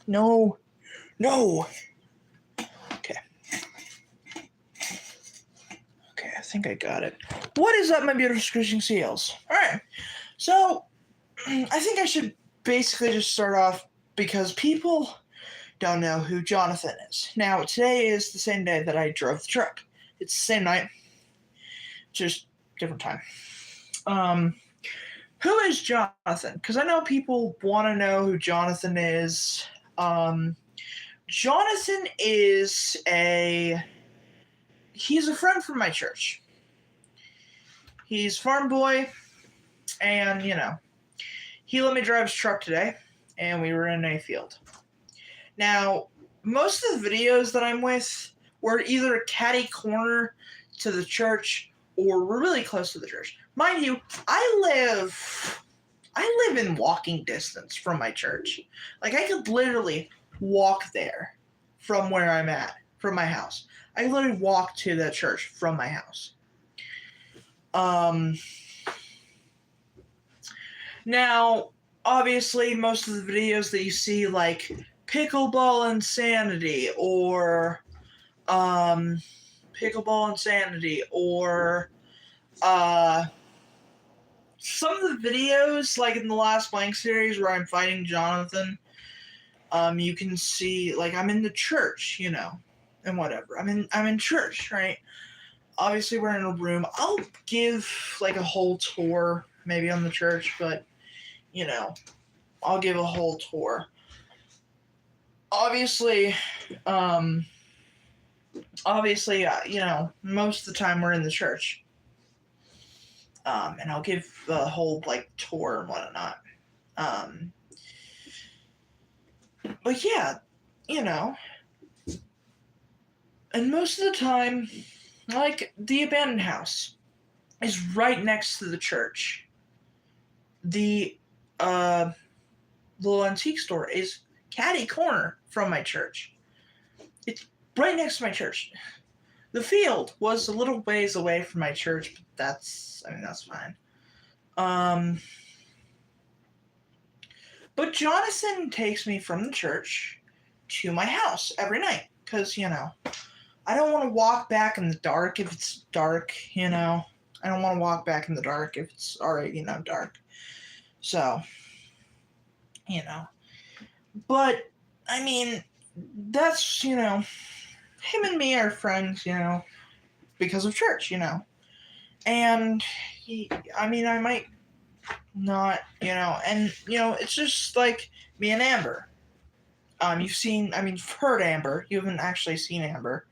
No. No. Okay. Okay, I think I got it. What is up, my beautiful screeching seals? Alright. So, I think I should basically just start off because people don't know who Jonathan is. Now, today is the same day that I drove the truck. It's the same night, just different time. Who is Jonathan? Because I know people want to know who Jonathan is. Jonathan is he's a friend from my church. He's a farm boy, and, he let me drive his truck today, and we were in a field. Now, most of the videos that I'm with were either catty corner to the church or we're really close to the church. Mind you, I live in walking distance from my church. Like, I could literally walk there from where I'm at, from my house. I could literally walk to the church from my house. Now, obviously, most of the videos that you see, like Pickleball Insanity or some of the videos, like in the Last Blank series where I'm fighting Jonathan, you can see, like, I'm in the church, and whatever. I'm in church, right? Obviously, we're in a room. I'll give, like, a whole tour, maybe on the church, but, I'll give a whole tour. Obviously, most of the time we're in the church. And I'll give the whole, like, tour and whatnot. But yeah, and most of the time, like, the abandoned house is right next to the church. The little antique store is catty corner from my church. It's right next to my church. The field was a little ways away from my church, but that's fine. But Jonathan takes me from the church to my house every night, because, I don't want to walk back in the dark if it's dark, I don't want to walk back in the dark if it's already, dark. So, But, that's, him and me are friends, because of church, And, I might not, and, it's just like me and Amber. You've heard Amber. You haven't actually seen Amber.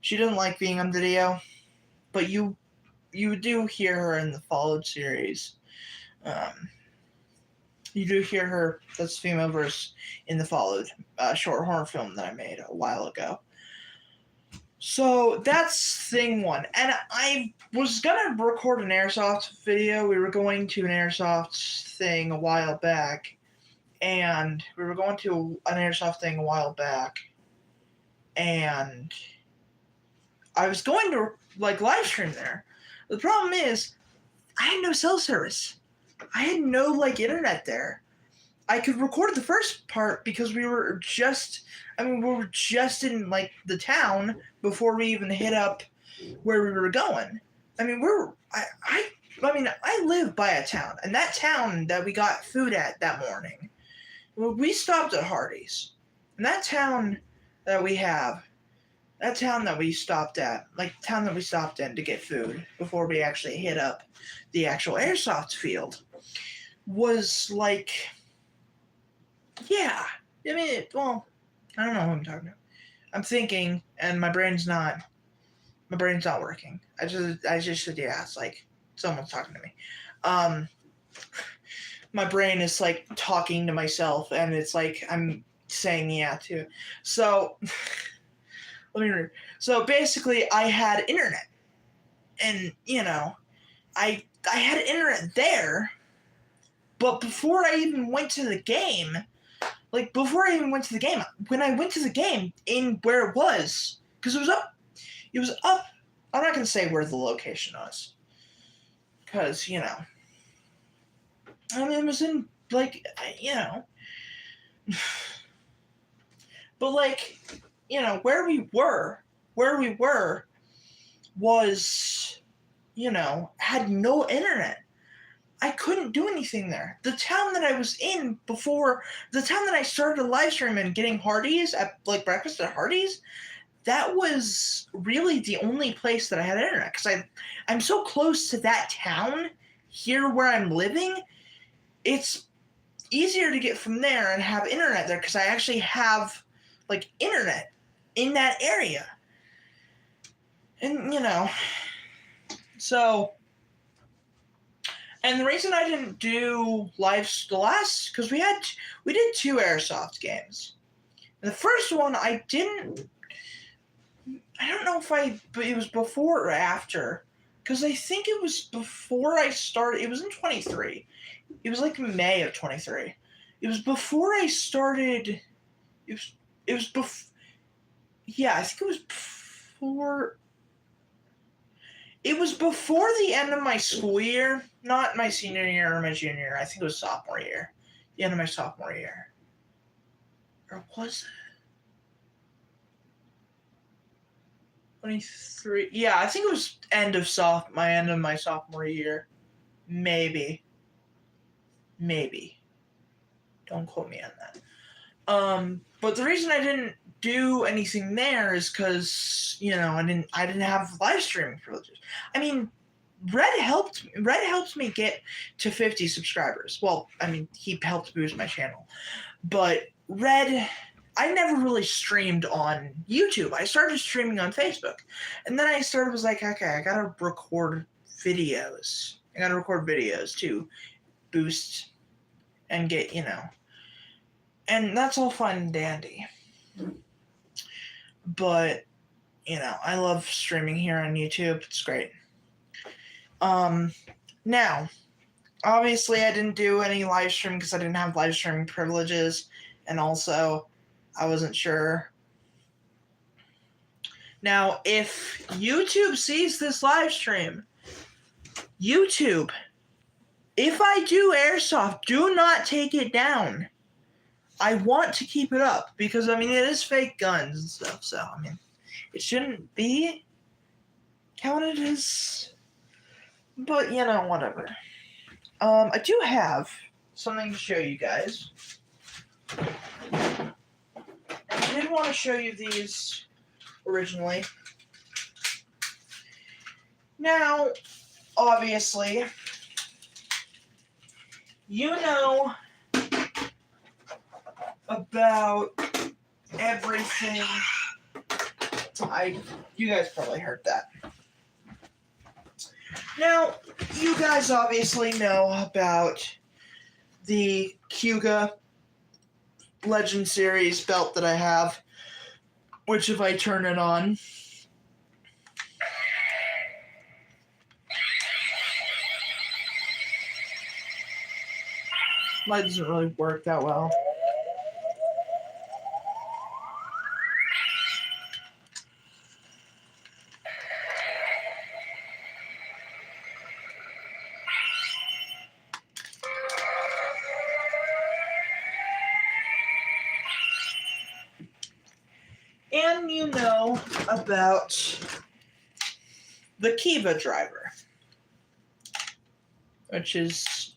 She doesn't like being on video, but you do hear her in the Followed series. You do hear her, that's female verse, in the Followed short horror film that I made a while ago. So that's thing one. And I was going to record an Airsoft video. We were going to an Airsoft thing a while back. And I was going to, like, live stream there. The problem is, I had no cell service. I had no, like, internet there. I could record the first part because we were just in, like, the town before we even hit up where we were going. I live by a town, and that town that we got food at that morning, we stopped at Hardee's. And that town that we stopped in to get food before we actually hit up the actual Airsoft field was like, yeah. I don't know what I'm talking about. I'm thinking, and my brain's not working. I just said, yeah, it's like someone's talking to me. My brain is, like, talking to myself, and it's like I'm saying yeah too. So, let me read. So basically, I had internet, and I had internet there, but before I even went to the game, when I went to the game in where it was, because it was up. I'm not gonna say where the location was, because it was in, like, But like, you know, where we were was, you know, had no internet. I couldn't do anything there. The town that I was in before, the town that I started a live stream and getting Hardee's at like breakfast at Hardee's, that was really the only place that I had internet, because I'm so close to that town here where I'm living. It's easier to get from there and have internet there because I actually have like internet in that area. And you know, so, and the reason I didn't do because we did 2 airsoft games. And the first one I don't know but it was before or after, because I think it was before I started. It was in 23. It was like May of 23. It was before I started. It was before. Yeah, I think it was before. It was before the end of my school year, not my senior year or my junior year. I think it was sophomore year, the end of my sophomore year. Or was it? 23. Yeah, I think it was end of my sophomore year. Maybe. Don't quote me on that. But the reason I didn't do anything there is because, you know, I didn't have live streaming privileges. I mean, Red helped me get to 50 subscribers. Well, I mean, he helped boost my channel. But I never really streamed on YouTube. I started streaming on Facebook. And then I was like, okay, I gotta record videos. To boost and get, you know. And that's all fine and dandy. But, you know, I love streaming here on YouTube. It's great. Now, obviously I didn't do any live streaming because I didn't have live streaming privileges, and also I wasn't sure. Now, if YouTube sees this live stream, YouTube, if I do airsoft, do not take it down. I want to keep it up because, I mean, it is fake guns and stuff, so, I mean, it shouldn't be counted as, but, you know, whatever. I do have something to show you guys. I did want to show you these originally. Now, obviously, you know about everything. You guys probably heard that. Now, you guys obviously know about the Kuga Legend Series belt that I have, which if I turn it on, light doesn't really work that well. And you know about the Kiva driver, which is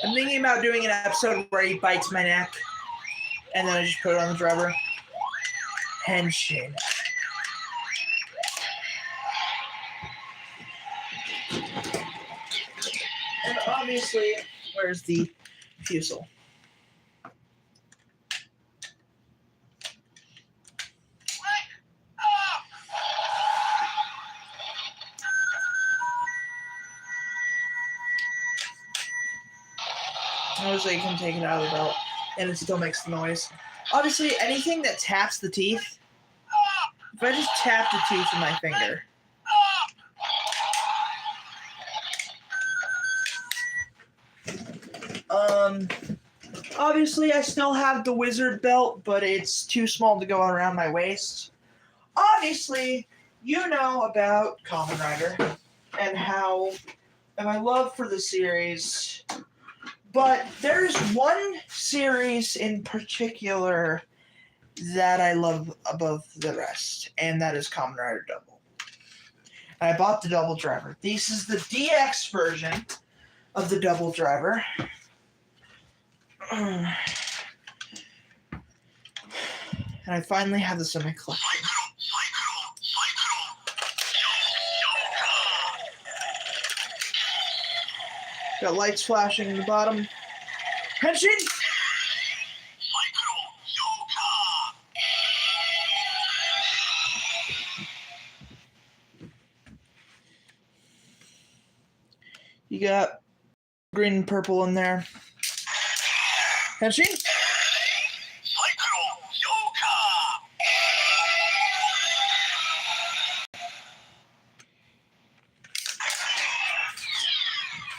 I'm thinking about doing an episode where he bites my neck, and then I just put it on the driver. Henshin. And obviously, where's the fusel? Obviously, you can take it out of the belt, and it still makes the noise. Obviously, anything that taps the teeth, if I just tap the teeth with my finger, obviously, I still have the wizard belt, but it's too small to go around my waist. Obviously, you know about Kamen Rider and how and my love for the series. But there's one series in particular that I love above the rest, and that is Kamen Rider Double. I bought the Double Driver. This is the DX version of the Double Driver. And I finally have this in my collection. Got lights flashing in the bottom. Henshin! You got green and purple in there. Henshin?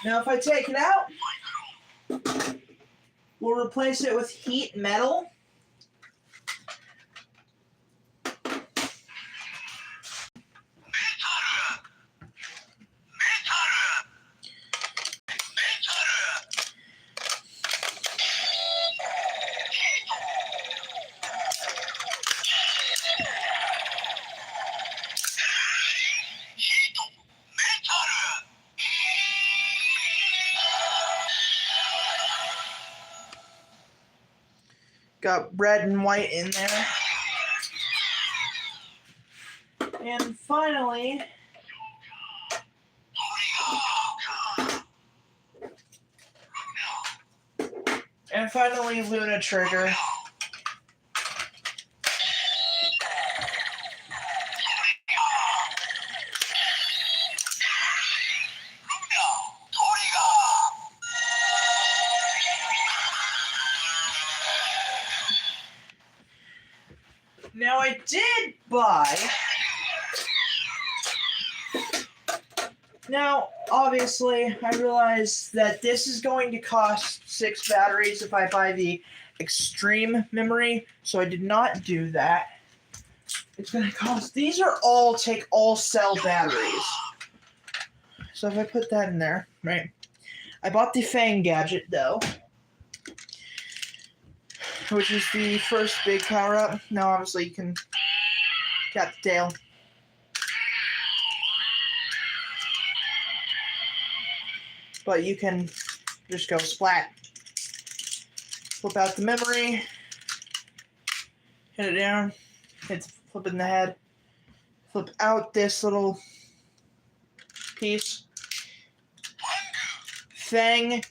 Now if I take it out, we'll replace it with heat metal. Got red and white in there. And finally, Luna Trigger. Now I did buy. Now, obviously, I realize that this is going to cost 6 batteries if I buy the extreme memory, so I did not do that. It's going to cost. These are all cell batteries. So if I put that in there, right? I bought the Fang gadget though, which is the first big power up. Now, obviously, you can got the tail. But you can just go splat. Flip out the memory. Hit it down. Hit flip in the head. Flip out this little piece. Fang.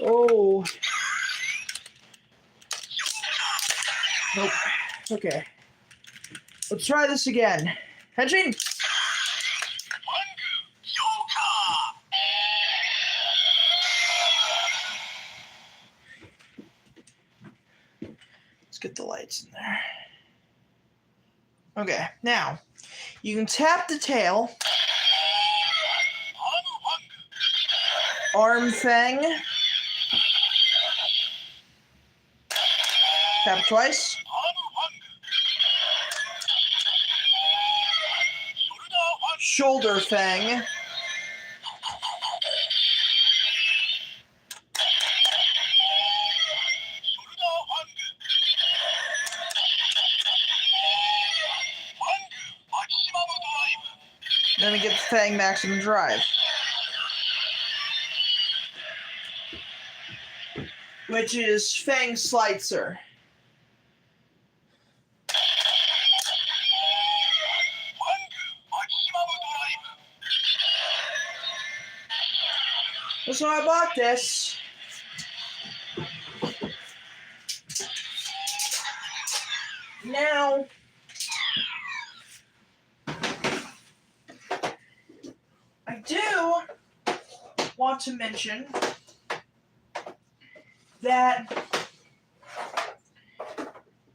Oh. Nope. Okay. Let's try this again. Henshin! Let's get the lights in there. Okay, now, you can tap the tail. Arm Fang. Tap twice. Shoulder Fang. Then we get the Fang Maximum Drive, which is Fang Slicer. So I bought this. Now, I do want to mention that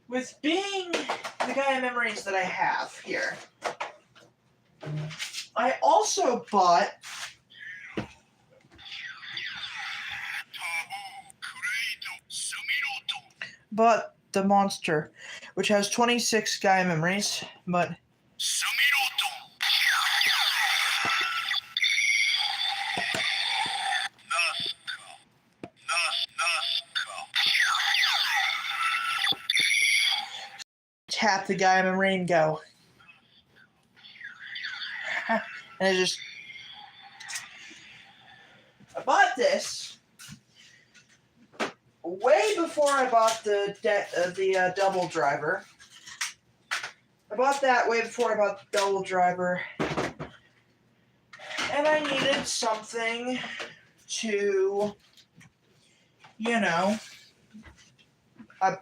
with being the Gaia memories that I have here, I also bought the monster, which has 26 Gaia memories, but tap the Gaia memory and go. And it just... I bought this way before I bought the double driver. I bought that way before I bought the double driver. And I needed something to, you know,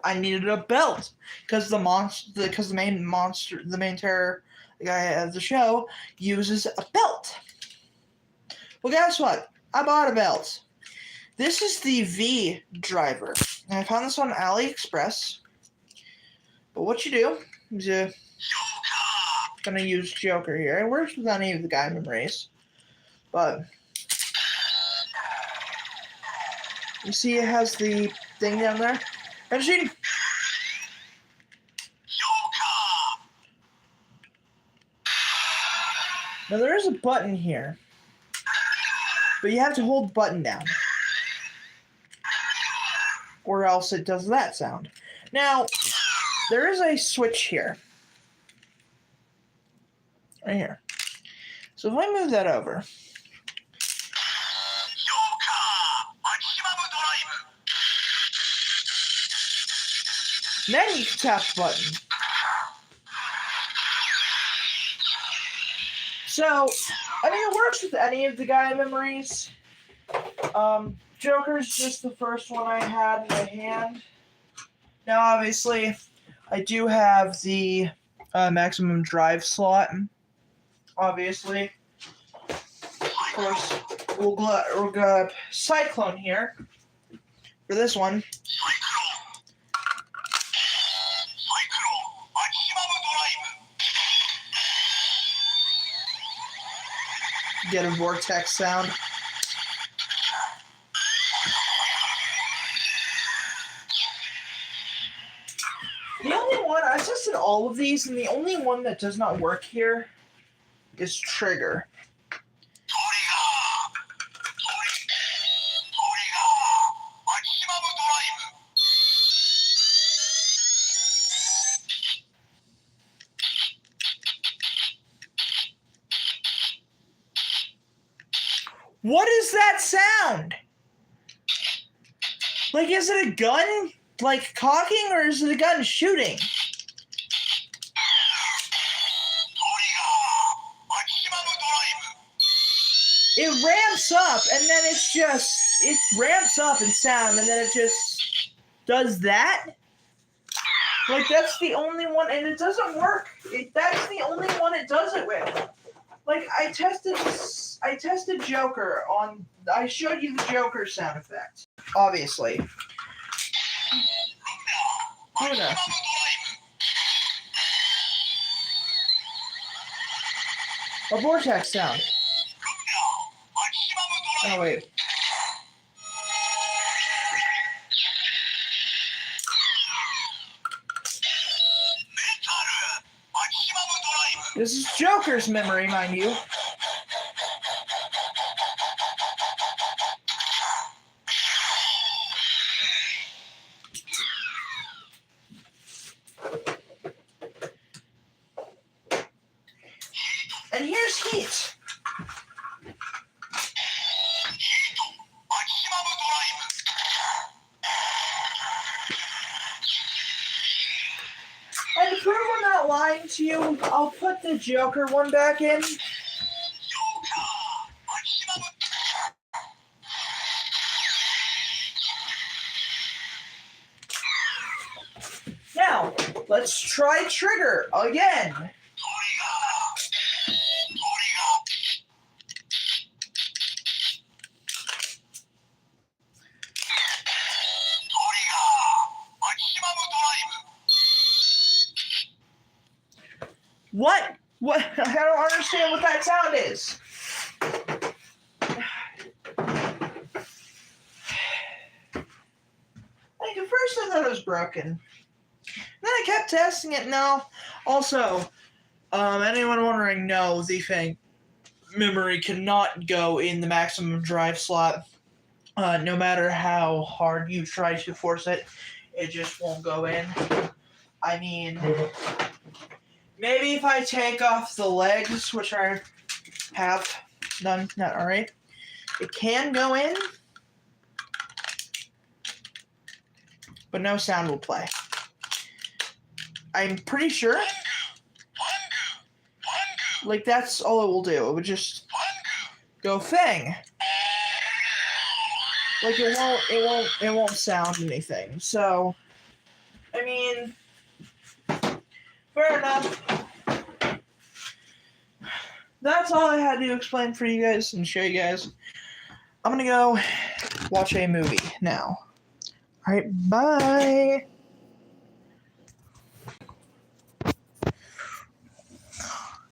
I needed a belt because the main terror guy of the show uses a belt. Well, guess what? I bought a belt. This is the V driver, and I found this on AliExpress. But what you do is you're gonna use Joker here. It works with any of the Gaia memories, but you see it has the thing down there. Machine. Now there is a button here, but you have to hold the button down, or else it does that sound. Now, there is a switch here, right here. So if I move that over, then you can tap the button. So, I mean, it works with any of the Gaia memories. Joker's just the first one I had in my hand. Now, obviously, I do have the maximum drive slot. Obviously. Of course, we'll go Cyclone here for this one. Get a vortex sound. The only one, I tested all of these, and the only one that does not work here is Trigger. What is that sound? Like, is it a gun, like, cocking, or is it a gun shooting? It ramps up, and then it ramps up in sound, and then it just does that? Like, that's the only one, and it doesn't work. That's the only one it does it with. Like, I tested Joker on... I showed you the Joker sound effect. Obviously. Luna. A vortex sound. Oh, wait. This is Joker's memory, mind you. And here's Heat. And to prove I'm not lying to you, I'll put the Joker one back in. Now, let's try Trigger again. What? What? I don't understand what that sound is. Like, at first I thought it was broken. Then I kept testing it. No. Also, anyone wondering, no, the thing memory cannot go in the maximum drive slot. No matter how hard you try to force it, it just won't go in. I mean, maybe if I take off the legs, which I have done, not alright, it can go in, but no sound will play. I'm pretty sure. Like, that's all it will do. It would just go thing. Like, it won't sound anything. So, I mean, fair enough. That's all I had to explain for you guys and show you guys. I'm gonna go watch a movie now. Alright, bye!